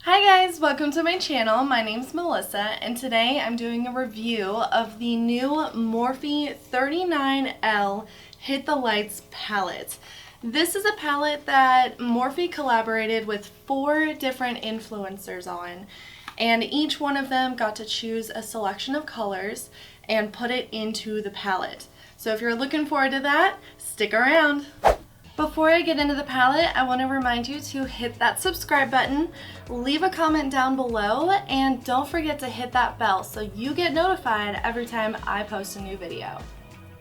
Hi guys, welcome to my channel. My name's Melissa and today I'm doing a review of the new Morphe 39L Hit the Lights palette. This is a palette that Morphe collaborated with 4 different influencers on, and each one of them got to choose a selection of colors and put it into the palette. So if you're looking forward to that, stick around. Before I get into the palette, I want to remind you to hit that subscribe button, leave a comment down below, and don't forget to hit that bell so you get notified every time I post a new video.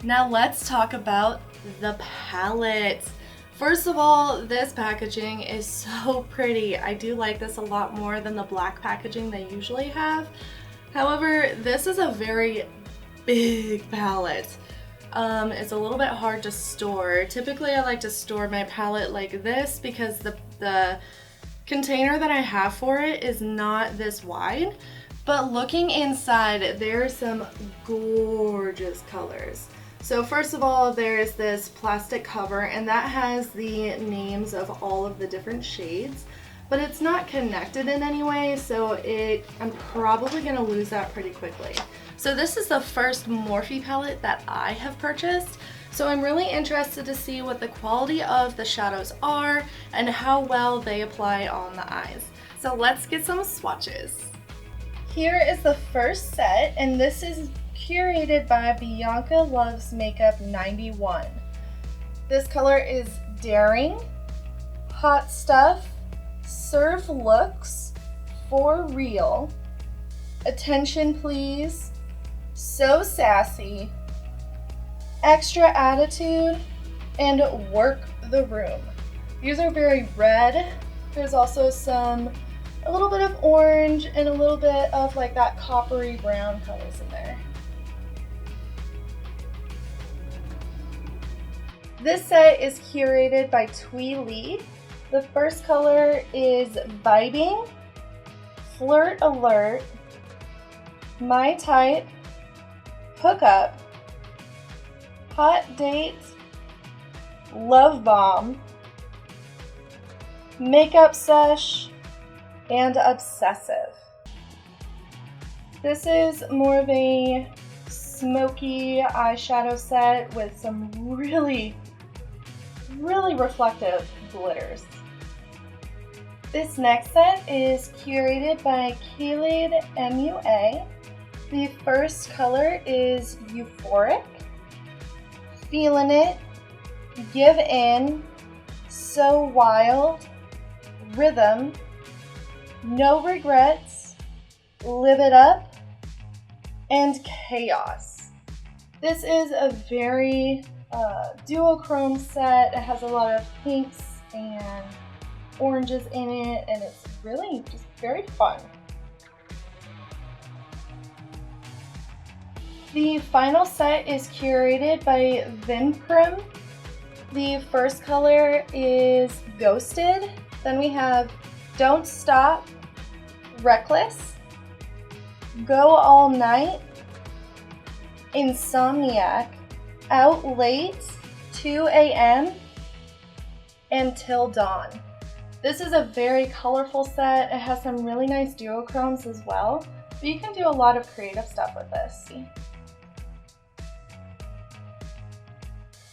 Now let's talk about the palette. First of all, this packaging is so pretty. I do like this a lot more than the black packaging they usually have. However, this is a very big palette. It's a little bit hard to store. Typically I like to store my palette like this because the container that I have for it is not this wide. But looking inside, there's some gorgeous colors. So first of all, there's this plastic cover and that has the names of all of the different shades, but it's not connected in any way, so I'm probably going to lose that pretty quickly. So this is the first Morphe palette that I have purchased, so I'm really interested to see what the quality of the shadows are and how well they apply on the eyes. So let's get some swatches. Here is the first set, and this is curated by Bianca Loves Makeup 91. This color is Daring, Hot Stuff, Serve Looks, For Real, Attention Please, So Sassy, Extra Attitude, and Work the Room. These are very red. There's also a little bit of orange and a little bit of like that coppery brown colors in there. This set is curated by Thuy Lee. The first color is Vibing, Flirt Alert, My Type, Hookup, Hot Date, Love Bomb, Makeup Sesh, and Obsessive. This is more of a smoky eyeshadow set with some really reflective glitters. This next set is curated by Khaled MUA. The first color is Euphoric, Feelin' It, Give In, So Wild, Rhythm, No Regrets, Live It Up, and Chaos. This is a very duochrome set. It has a lot of pinks and oranges in it, and it's really just very fun. The final set is curated by Vimprim. The first color is Ghosted. Then we have Don't Stop, Reckless, Go All Night, Insomniac, Out Late, 2 a.m., and Till Dawn. This is a very colorful set. It has some really nice duochromes as well, but you can do a lot of creative stuff with this.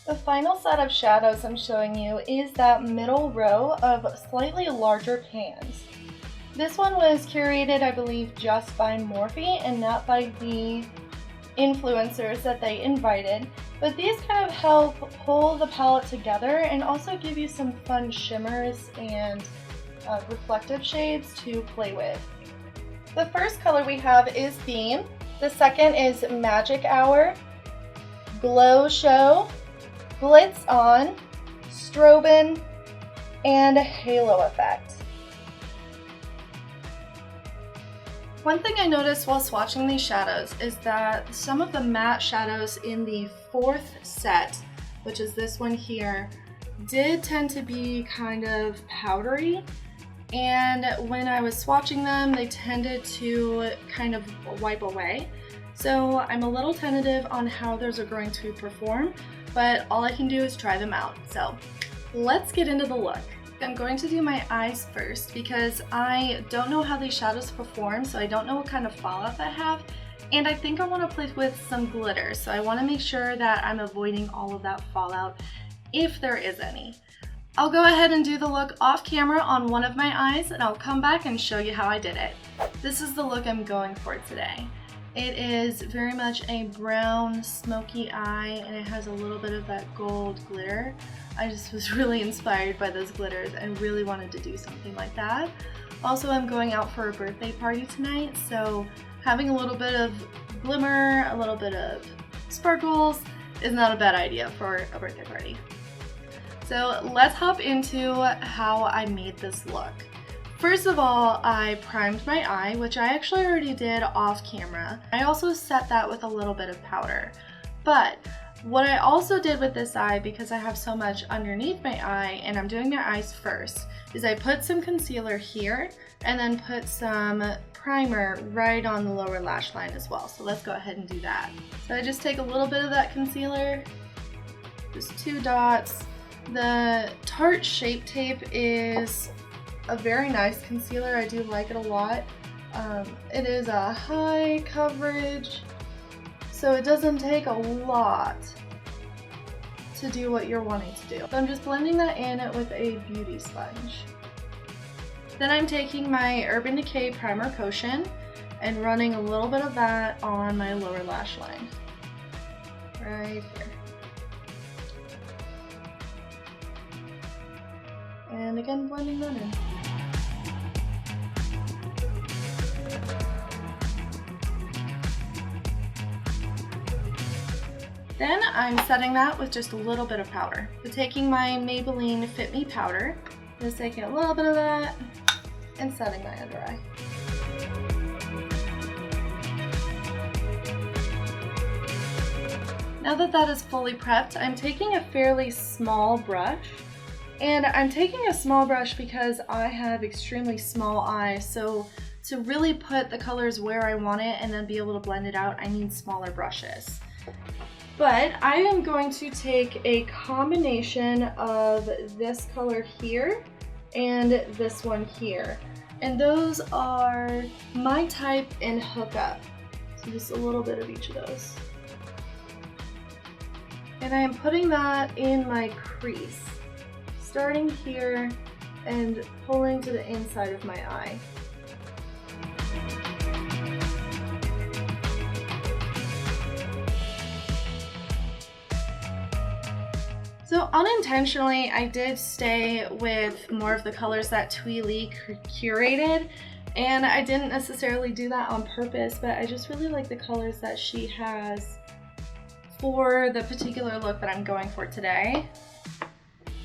The final set of shadows I'm showing you is that middle row of slightly larger pans. This one was curated, I believe, just by Morphe and not by the influencers that they invited, but these kind of help pull the palette together and also give you some fun shimmers and reflective shades to play with. The first color we have is Beam. The second is Magic Hour, Glow Show, Blitz On, Strobin, and Halo Effect. One thing I noticed while swatching these shadows is that some of the matte shadows in the 4th set, which is this one here, did tend to be kind of powdery, and when I was swatching them, they tended to kind of wipe away. So I'm a little tentative on how those are going to perform, but all I can do is try them out. So let's get into the look. I'm going to do my eyes first because I don't know how these shadows perform, so I don't know what kind of fallout they have. And I think I want to play with some glitter, so I want to make sure that I'm avoiding all of that fallout if there is any. I'll go ahead and do the look off camera on one of my eyes and I'll come back and show you how I did it. This is the look I'm going for today. It is very much a brown smoky eye and it has a little bit of that gold glitter. I just was really inspired by those glitters and really wanted to do something like that. Also, I'm going out for a birthday party tonight, so having a little bit of glimmer, a little bit of sparkles is not a bad idea for a birthday party. So let's hop into how I made this look. First of all, I primed my eye, which I actually already did off camera. I also set that with a little bit of powder. But what I also did with this eye, because I have so much underneath my eye and I'm doing my eyes first, is I put some concealer here and then put some primer right on the lower lash line as well. So let's go ahead and do that. So I just take a little bit of that concealer, just 2 dots. The Tarte Shape Tape is a very nice concealer. I do like it a lot. It is a high coverage, so it doesn't take a lot to do what you're wanting to do. So I'm just blending that in with a beauty sponge. Then I'm taking my Urban Decay Primer Potion and running a little bit of that on my lower lash line. Right here. And again, blending that in. Then I'm setting that with just a little bit of powder. So taking my Maybelline Fit Me powder, just taking a little bit of that and setting my under eye. Now that that is fully prepped, I'm taking a fairly small brush. And I'm taking a small brush because I have extremely small eyes, so to really put the colors where I want it and then be able to blend it out, I need smaller brushes. But I am going to take a combination of this color here and this one here. And those are My Type and Hookup. So just a little bit of each of those. And I am putting that in my crease, starting here and pulling to the inside of my eye. So unintentionally, I did stay with more of the colors that Twee Lee curated, and I didn't necessarily do that on purpose, but I just really like the colors that she has for the particular look that I'm going for today.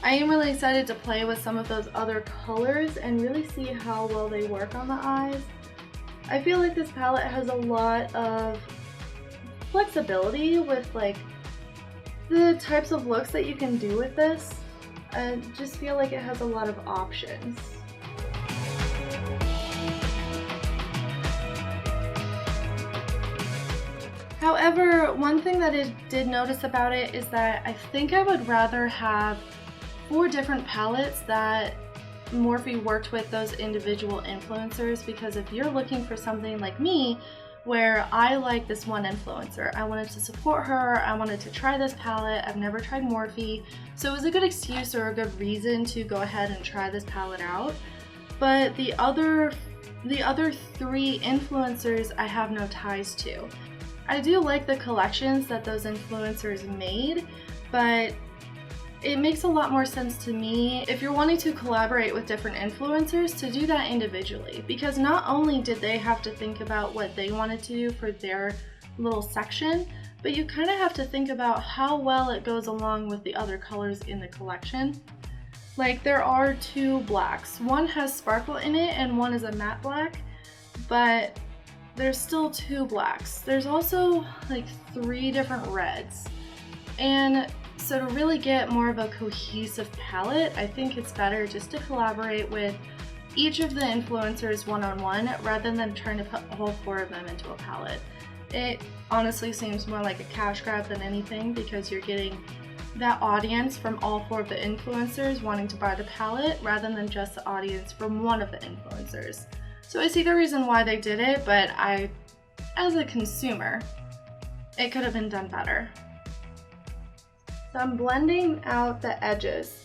I am really excited to play with some of those other colors and really see how well they work on the eyes. I feel like this palette has a lot of flexibility with like the types of looks that you can do with this. I just feel like it has a lot of options. However, one thing that I did notice about it is that I think I would rather have 4 different palettes that Morphe worked with those individual influencers, because if you're looking for something like me where I like this one influencer, I wanted to support her, I wanted to try this palette, I've never tried Morphe, so it was a good excuse or a good reason to go ahead and try this palette out. But the other 3 influencers I have no ties to. I do like the collections that those influencers made, but it makes a lot more sense to me if you're wanting to collaborate with different influencers to do that individually, because not only did they have to think about what they wanted to do for their little section, but you kind of have to think about how well it goes along with the other colors in the collection. Like, there are 2 blacks. One has sparkle in it and one is a matte black, but there's still 2 blacks. There's also like 3 different reds. And so to really get more of a cohesive palette, I think it's better just to collaborate with each of the influencers one-on-one rather than trying to put all 4 of them into a palette. It honestly seems more like a cash grab than anything, because you're getting that audience from all 4 of the influencers wanting to buy the palette rather than just the audience from one of the influencers. So I see the reason why they did it, but as a consumer, it could have been done better. So I'm blending out the edges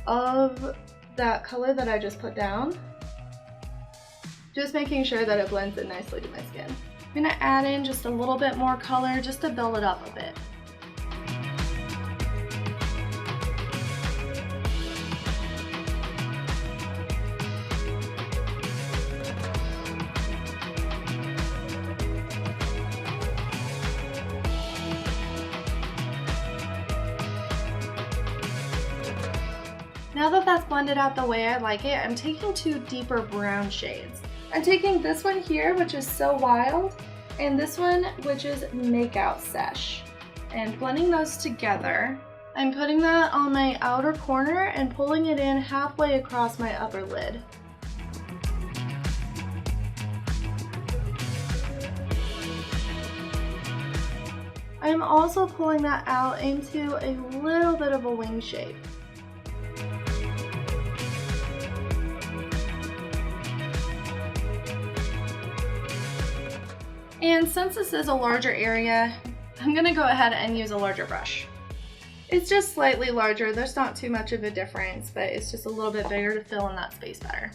of that color that I just put down, just making sure that it blends in nicely to my skin. I'm gonna add in just a little bit more color just to build it up a bit. Now that that's blended out the way I like it, I'm taking 2 deeper brown shades. I'm taking this one here, which is So Wild, and this one, which is Makeout Sesh, and blending those together. I'm putting that on my outer corner and pulling it in halfway across my upper lid. I'm also pulling that out into a little bit of a wing shape. And since this is a larger area, I'm gonna go ahead and use a larger brush. It's just slightly larger, there's not too much of a difference, but it's just a little bit bigger to fill in that space better.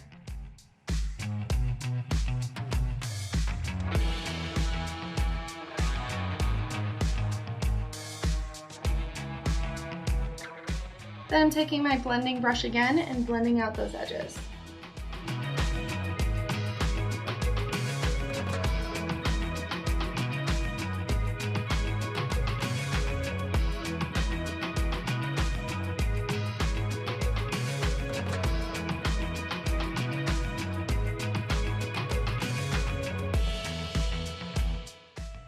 Then I'm taking my blending brush again and blending out those edges.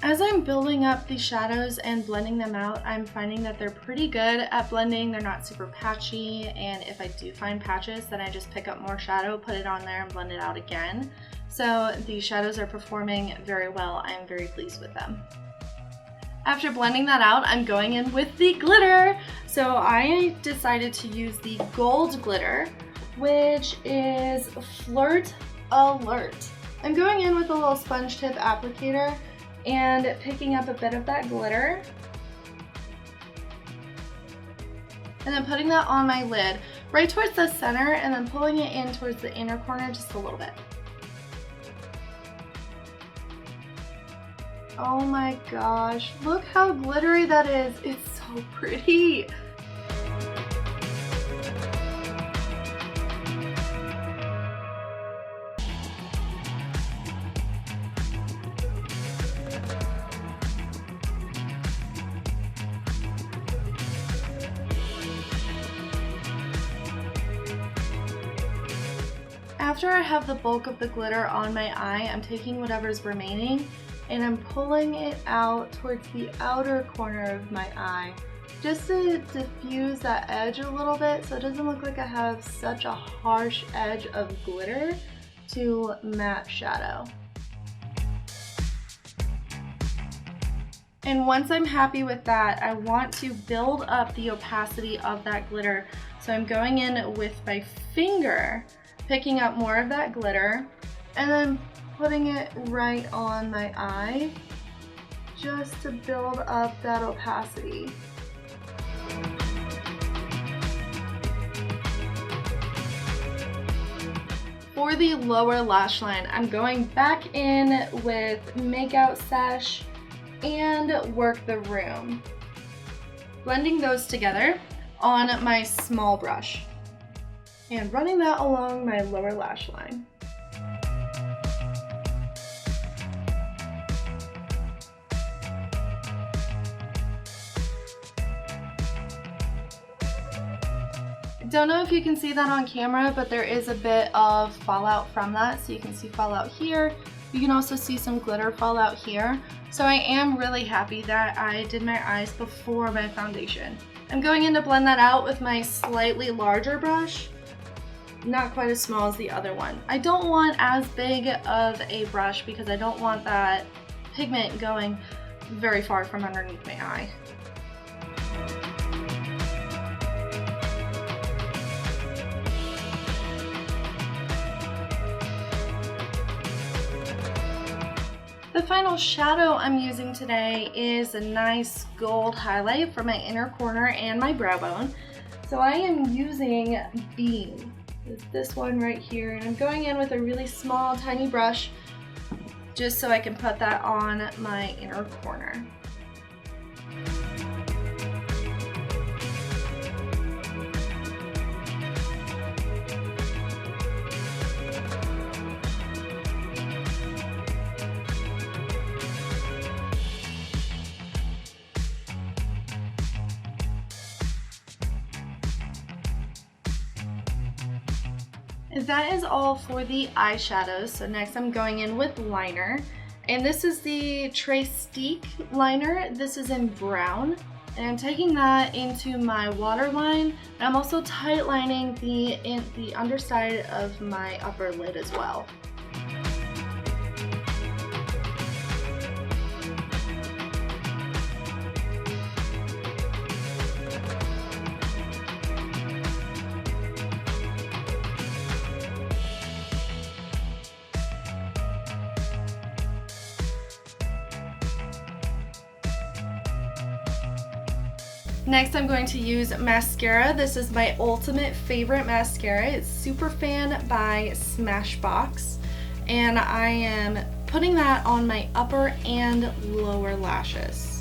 As I'm building up the shadows and blending them out, I'm finding that they're pretty good at blending. They're not super patchy, and if I do find patches, then I just pick up more shadow, put it on there, and blend it out again. So these shadows are performing very well. I'm very pleased with them. After blending that out, I'm going in with the glitter. So I decided to use the gold glitter, which is Flirt Alert. I'm going in with a little sponge tip applicator and picking up a bit of that glitter, and then putting that on my lid right towards the center, and then pulling it in towards the inner corner just a little bit. Oh my gosh, look how glittery that is. It's so pretty. After I have the bulk of the glitter on my eye, I'm taking whatever's remaining and I'm pulling it out towards the outer corner of my eye just to diffuse that edge a little bit so it doesn't look like I have such a harsh edge of glitter to matte shadow. And once I'm happy with that, I want to build up the opacity of that glitter. So I'm going in with my finger, picking up more of that glitter, and then putting it right on my eye just to build up that opacity. For the lower lash line, I'm going back in with Makeout Sesh and Work the Room, blending those together on my small brush and running that along my lower lash line. Don't know if you can see that on camera, but there is a bit of fallout from that. So you can see fallout here. You can also see some glitter fallout here. So I am really happy that I did my eyes before my foundation. I'm going in to blend that out with my slightly larger brush. Not quite as small as the other one. I don't want as big of a brush because I don't want that pigment going very far from underneath my eye. The final shadow I'm using today is a nice gold highlight for my inner corner and my brow bone. So I am using Beam. It's this one right here, and I'm going in with a really small, tiny brush just so I can put that on my inner corner. That is all for the eyeshadows. So next I'm going in with liner, and this is the TRESTIQUE liner. This is in brown, and I'm taking that into my waterline, and I'm also tight lining the underside of my upper lid as well. Next, I'm going to use mascara. This is my ultimate favorite mascara. It's Superfan by SMASHBOX, and I am putting that on my upper and lower lashes.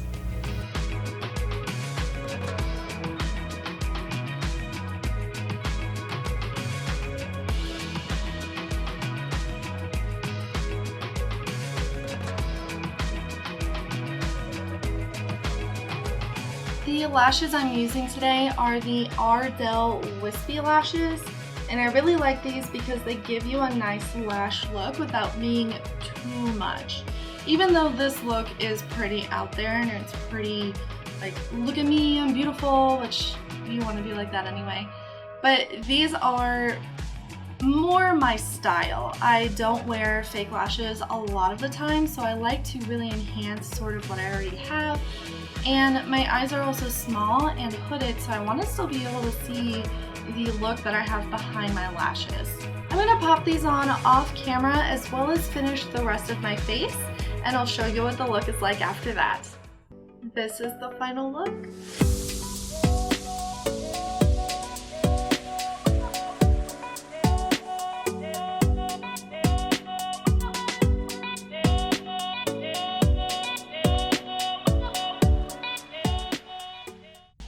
The lashes I'm using today are the ARDELL Wispy lashes, and I really like these because they give you a nice lash look without being too much. Even though this look is pretty out there and it's pretty like, look at me, I'm beautiful, which you want to be like that anyway. But these are more my style. I don't wear fake lashes a lot of the time, so I like to really enhance sort of what I already have. And my eyes are also small and hooded, so I want to still be able to see the look that I have behind my lashes. I'm going to pop these on off camera as well as finish the rest of my face, and I'll show you what the look is like after that. This is the final look.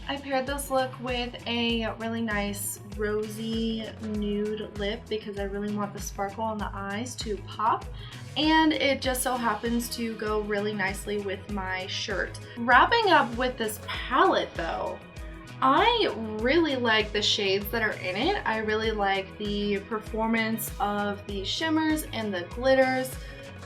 I paired this look with a really nice rosy nude lip because I really want the sparkle on the eyes to pop, and it just so happens to go really nicely with my shirt. Wrapping up with this palette though, I really like the shades that are in it. I really like the performance of the shimmers and the glitters.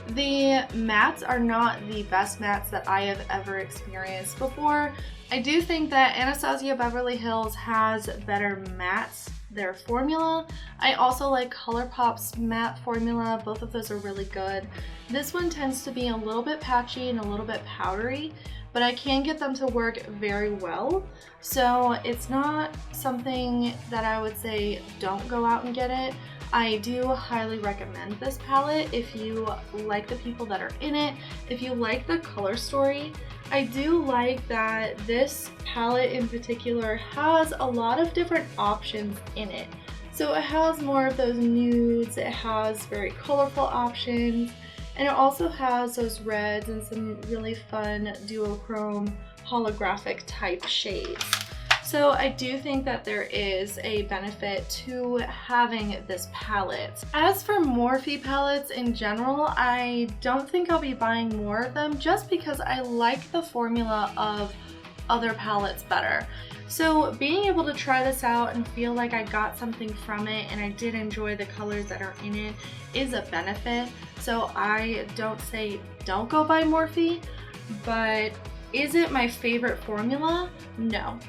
The mattes are not the best mattes that I have ever experienced before. I do think that Anastasia Beverly Hills has better mattes, their formula. I also like ColourPop's matte formula. Both of those are really good. This one tends to be a little bit patchy and a little bit powdery, but I can get them to work very well. So it's not something that I would say don't go out and get it. I do highly recommend this palette if you like the people that are in it, if you like the color story. I do like that this palette in particular has a lot of different options in it. So it has more of those nudes, it has very colorful options, and it also has those reds and some really fun duochrome holographic type shades. So I do think that there is a benefit to having this palette. As for Morphe palettes in general, I don't think I'll be buying more of them just because I like the formula of other palettes better. So being able to try this out and feel like I got something from it and I did enjoy the colors that are in it is a benefit. So I don't say don't go buy Morphe, but is it my favorite formula? No.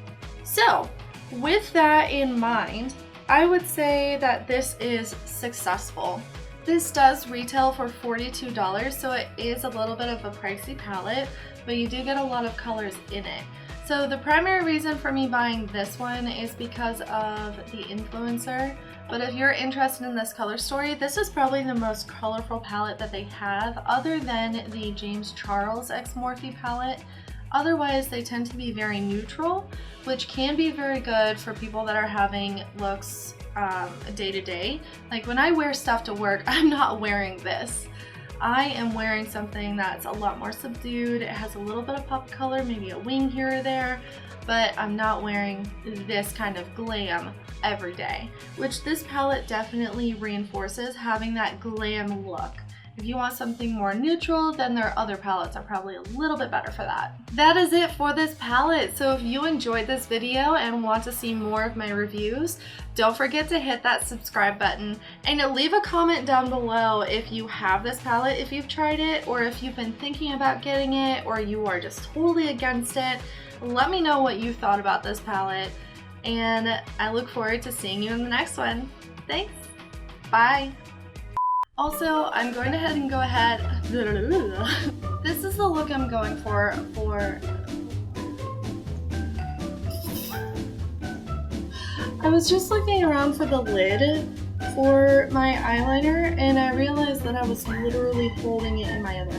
So with that in mind, I would say that this is successful. This does retail for $42, so it is a little bit of a pricey palette, but you do get a lot of colors in it. So the primary reason for me buying this one is because of the influencer. But if you're interested in this color story, this is probably the most colorful palette that they have, other than the James Charles x Morphe palette. Otherwise, they tend to be very neutral, which can be very good for people that are having looks day to day. Like when I wear stuff to work, I'm not wearing this. I am wearing something that's a lot more subdued. It has a little bit of pop color, maybe a wing here or there, but I'm not wearing this kind of glam every day, which this palette definitely reinforces, having that glam look. If you want something more neutral, then their other palettes are probably a little bit better for that. That is it for this palette. So if you enjoyed this video and want to see more of my reviews, don't forget to hit that subscribe button and leave a comment down below if you have this palette, if you've tried it, or if you've been thinking about getting it, or you are just totally against it. Let me know what you thought about this palette, and I look forward to seeing you in the next one. Thanks. Bye. Also, I'm going ahead and go ahead. This is the look I'm going for. I was just looking around for the lid for my eyeliner, and I realized that I was literally holding it in my other